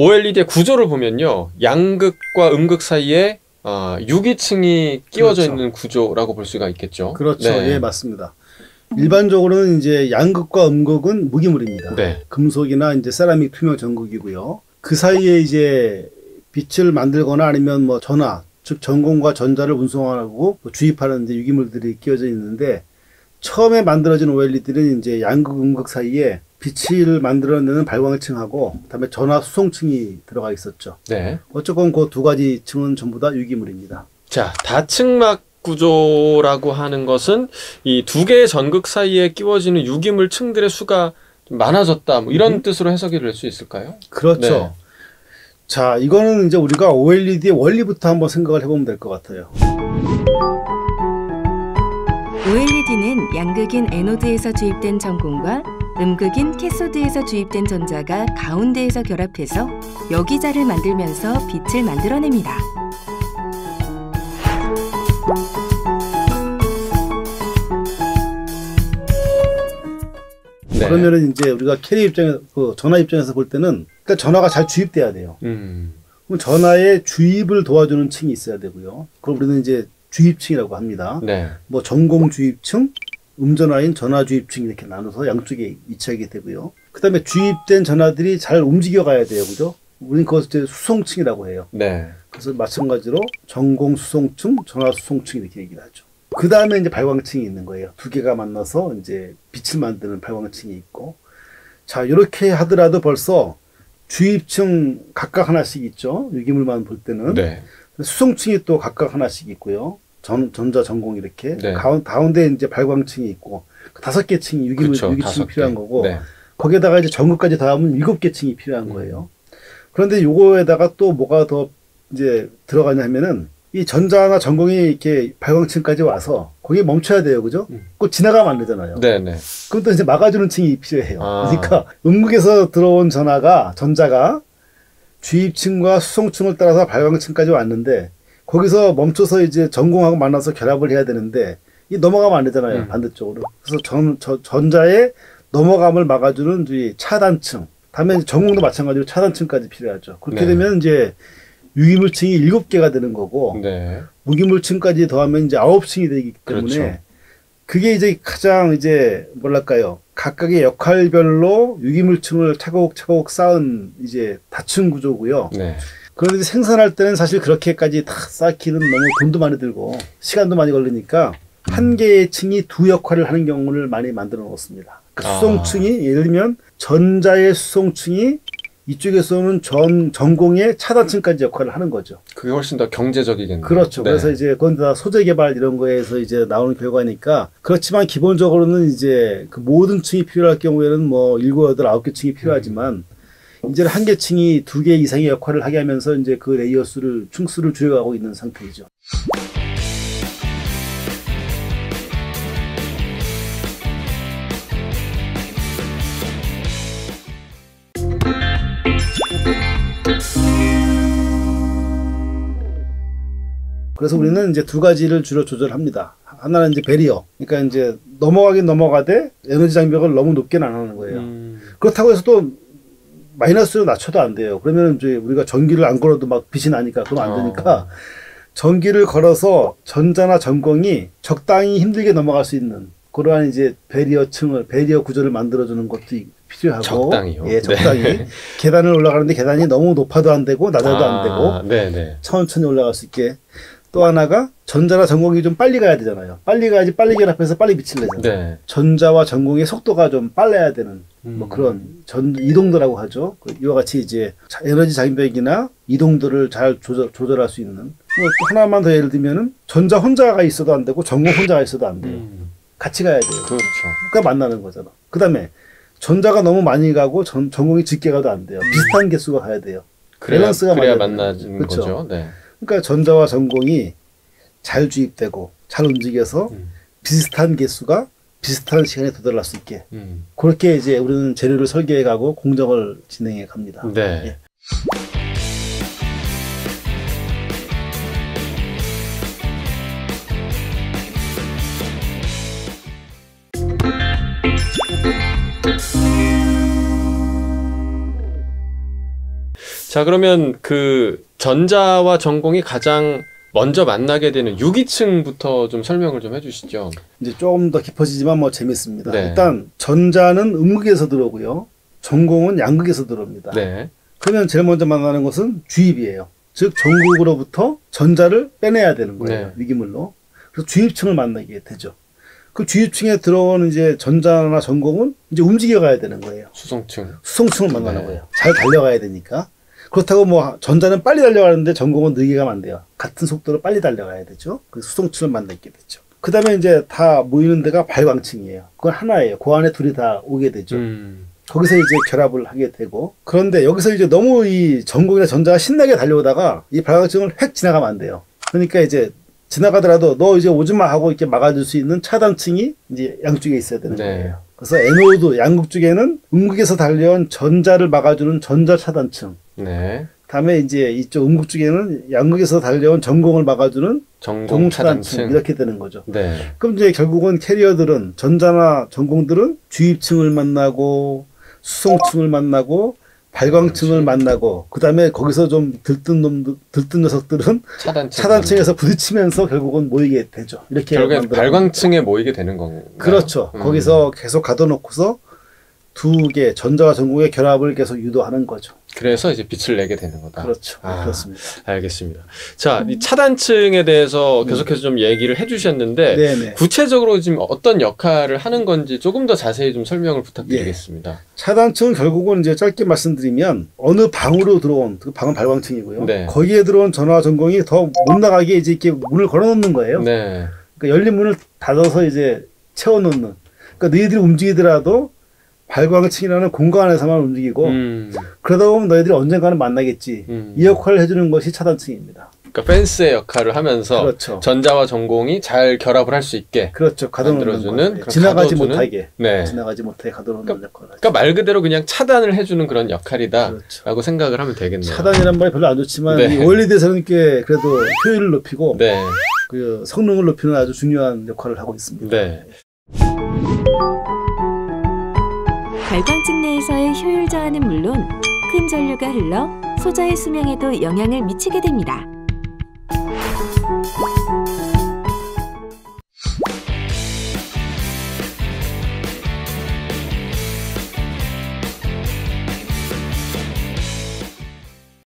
OLED의 구조를 보면요, 양극과 음극 사이에 유기층이 끼워져 그렇죠. 있는 구조라고 볼 수가 있겠죠. 그렇죠. 네. 예, 맞습니다. 일반적으로는 이제 양극과 음극은 무기물입니다. 네. 금속이나 이제 세라믹 투명 전극이고요. 그 사이에 이제 빛을 만들거나 아니면 뭐 전화, 즉 전공과 전자를 운송하고 주입하는 이제 유기물들이 끼워져 있는데, 처음에 만들어진 OLED들은 이제 양극, 음극 사이에 빛을 만들어내는 발광층하고 그다음에 전화 수송층이 들어가 있었죠. 네. 어쨌건 그 두 가지 층은 전부 다 유기물입니다. 자, 다층막 구조라고 하는 것은 이 두 개의 전극 사이에 끼워지는 유기물 층들의 수가 좀 많아졌다, 뭐 이런 뜻으로 해석이 될 수 있을까요? 그렇죠. 네. 자, 이거는 이제 우리가 OLED의 원리부터 한번 생각을 해보면 될 것 같아요. OLED는 양극인 에노드에서 주입된 전공과 음극인 캐소드에서 주입된 전자가 가운데에서 결합해서 여기자를 만들면서 빛을 만들어냅니다. 네. 그러면은 이제 우리가 캐리 입장에서, 전화 입장에서 볼 때는, 그러니까 전화가 잘 주입돼야 돼요. 그럼 전화에 주입을 도와주는 층이 있어야 되고요. 그럼 우리는 이제 주입층이라고 합니다. 네. 뭐 전공 주입층, 음전화인 전화 주입층 이렇게 나눠서 양쪽에 위치하게 되고요. 그 다음에 주입된 전화들이 잘 움직여 가야 돼요. 그죠? 우리는 그것을 이제 수송층이라고 해요. 네. 그래서 마찬가지로 전공 수송층, 전화 수송층 이렇게 얘기를 하죠. 그 다음에 이제 발광층이 있는 거예요. 두 개가 만나서 이제 빛을 만드는 발광층이 있고. 자, 이렇게 하더라도 벌써 주입층 각각 하나씩 있죠. 유기물만 볼 때는. 네. 수송층이 또 각각 하나씩 있고요. 전자, 전공 이렇게. 네. 가운데 이제 발광층이 있고. 5개 층이 유기층이 필요한 거고. 네. 거기에다가 이제 전극까지 더하면 7개 층이 필요한 거예요. 그런데 요거에다가 또 뭐가 더 이제 들어가냐 하면은, 이 전자나 전공이 이렇게 발광층까지 와서 거기에 멈춰야 돼요. 그죠? 꼭 지나가면 안 되잖아요. 네네. 그럼 또 이제 막아주는 층이 필요해요. 아. 그러니까 음극에서 들어온 전자가 주입층과 수송층을 따라서 발광층까지 왔는데, 거기서 멈춰서 이제 전공하고 만나서 결합을 해야 되는데, 이 넘어가면 안 되잖아요. 반대쪽으로. 그래서 전자의 넘어감을 막아주는 이 차단층. 다음에 전공도 마찬가지로 차단층까지 필요하죠. 그렇게 네. 되면 이제 유기물층이 7개가 되는 거고, 네. 무기물층까지 더하면 이제 9층이 되기 때문에, 그렇죠. 그게 이제 가장 이제 뭐랄까요, 각각의 역할별로 유기물층을 차곡차곡 쌓은 이제 다층 구조고요. 네. 그런데 생산할 때는 사실 그렇게까지 다 쌓기는 너무 돈도 많이 들고 시간도 많이 걸리니까 한 개의 층이 두 역할을 하는 경우를 많이 만들어 놓습니다. 그 수송층이, 예를 들면 전자의 수송층이 이쪽에서는 전공의 차단층까지 역할을 하는 거죠. 그게 훨씬 더 경제적이겠네요. 그렇죠. 네. 그래서 이제 그건 다 소재 개발 이런 거에서 이제 나오는 결과니까, 그렇지만 기본적으로는 이제 그 모든 층이 필요할 경우에는 뭐 7, 8, 9개 층이 필요하지만, 이제는 한 개 층이 2개 이상의 역할을 하게 하면서 이제 그 레이어 수를, 층수를 줄여가고 있는 상태이죠. 그래서 우리는 이제 두 가지를 주로 조절합니다. 하나는 이제 배리어. 그러니까 이제 넘어가긴 넘어가되 에너지 장벽을 너무 높게는 안 하는 거예요. 그렇다고 해서 또 마이너스로 낮춰도 안 돼요. 그러면 이제 우리가 전기를 안 걸어도 막 빛이 나니까 그건 안 되니까, 전기를 걸어서 전자나 전공이 적당히 힘들게 넘어갈 수 있는 그러한 이제 배리어 구조를 만들어주는 것도 필요하고. 적당히요. 예, 적당히. 네. 계단을 올라가는데 계단이 너무 높아도 안 되고 낮아도 안 되고. 네네. 천천히 올라갈 수 있게. 또 하나가 전자나 전공이 좀 빨리 가야 되잖아요. 빨리 가야지 빨리 결합해서 빨리 빛을 내잖아요. 네. 전자와 전공의 속도가 좀 빨라야 되는 뭐 그런 이동도라고 하죠. 이와 같이 이제 에너지 장벽이나 이동도를 잘 조절할 수 있는. 뭐 또 하나만 더 예를 들면은 전자 혼자가 있어도 안 되고 전공 혼자가 있어도 안 돼요. 같이 가야 돼요. 그렇죠. 그러니까 만나는 거잖아. 그 다음에 전자가 너무 많이 가고 전공이 적게 가도 안 돼요. 비슷한 개수가 가야 돼요. 밸런스가 그래야 맞아야 만나는 돼요. 그렇죠? 거죠. 네. 그러니까 전자와 전공이 잘 주입되고 잘 움직여서 비슷한 개수가 비슷한 시간에 도달할 수 있게, 그렇게 이제 우리는 재료를 설계해가고 공정을 진행해 갑니다. 네. 예. 자, 그러면 그 전자와 전공이 가장 먼저 만나게 되는 유기층부터 좀 설명을 좀 해주시죠. 이제 조금 더 깊어지지만 뭐 재밌습니다. 네. 일단 전자는 음극에서 들어오고요. 전공은 양극에서 들어옵니다. 네. 그러면 제일 먼저 만나는 것은 주입이에요. 즉 전극으로부터 전자를 빼내야 되는 거예요. 네. 위기물로. 그래서 주입층을 만나게 되죠. 그 주입층에 들어오는 이제 전자나 전공은 이제 움직여 가야 되는 거예요. 수송층. 수송층을 만나는 네. 거예요. 잘 달려가야 되니까. 그렇다고 뭐 전자는 빨리 달려가는데 전공은 느리게 가면 안 돼요. 같은 속도로 빨리 달려가야 되죠. 그 수송층을 만나게 되죠. 그 다음에 이제 다 모이는 데가 발광층이에요. 그건 하나예요. 그 안에 둘이 다 오게 되죠. 거기서 이제 결합을 하게 되고, 그런데 여기서 이제 너무 이 전공이나 전자가 신나게 달려오다가 이 발광층을 획 지나가면 안 돼요. 그러니까 이제 지나가더라도 너 이제 오지마 하고 이렇게 막아줄 수 있는 차단층이 이제 양쪽에 있어야 되는 네. 거예요. 그래서 에노드 양극 쪽에는 음극에서 달려온 전자를 막아주는 전자 차단층. 네. 다음에 이제 이쪽 음극 쪽에는 양극에서 달려온 전공을 막아주는 전공 차단층 차단층. 이렇게 되는 거죠. 네. 그럼 이제 결국은 캐리어들은 전자나 전공들은 주입층을 만나고 수송층을 만나고 발광층을 만나고 그 다음에 거기서 좀 들뜬 녀석들은 차단층에서 부딪히면서 결국은 모이게 되죠. 이렇게 결국엔 발광층에 모이게 되는 건가요? 그렇죠. 거기서 계속 가둬놓고서 두 개 전자와 전공의 결합을 계속 유도하는 거죠. 그래서 이제 빛을 내게 되는 거다. 그렇죠. 그렇습니다. 알겠습니다. 자, 이 차단층에 대해서 계속해서 좀 얘기를 해주셨는데 네네. 구체적으로 지금 어떤 역할을 하는 건지 조금 더 자세히 좀 설명을 부탁드리겠습니다. 예. 차단층은 결국은 이제 짧게 말씀드리면 어느 방으로 들어온 그 방은 발광층이고요. 네. 거기에 들어온 전화와 전공이 더 못 나가게 이제 이렇게 문을 걸어놓는 거예요. 네. 그러니까 열린 문을 닫아서 이제 채워놓는. 그러니까 너희들이 움직이더라도 발광층이라는 공간 안에서만 움직이고 그러다 보면 너희들이 언젠가는 만나겠지. 이 역할을 해주는 것이 차단층입니다. 그러니까 펜스의 역할을 하면서 그렇죠. 전자와 전공이 잘 결합을 할 수 있게 그렇죠. 만들어주는 지나가지 가둬주는? 못하게 네. 지나가지 못하게 가둬놓는 역할을 하죠. 그러니까 말 그대로 그냥 차단을 해주는 그런 역할이다라고 그렇죠. 생각을 하면 되겠네요. 차단이란 말이 별로 안 좋지만 네. 이 OLED에서는 꽤 그래도 효율을 높이고 네. 그 성능을 높이는 아주 중요한 역할을 하고 있습니다. 네. 발광층 내에서의 효율 저하는 물론 큰 전류가 흘러 소자의 수명에도 영향을 미치게 됩니다.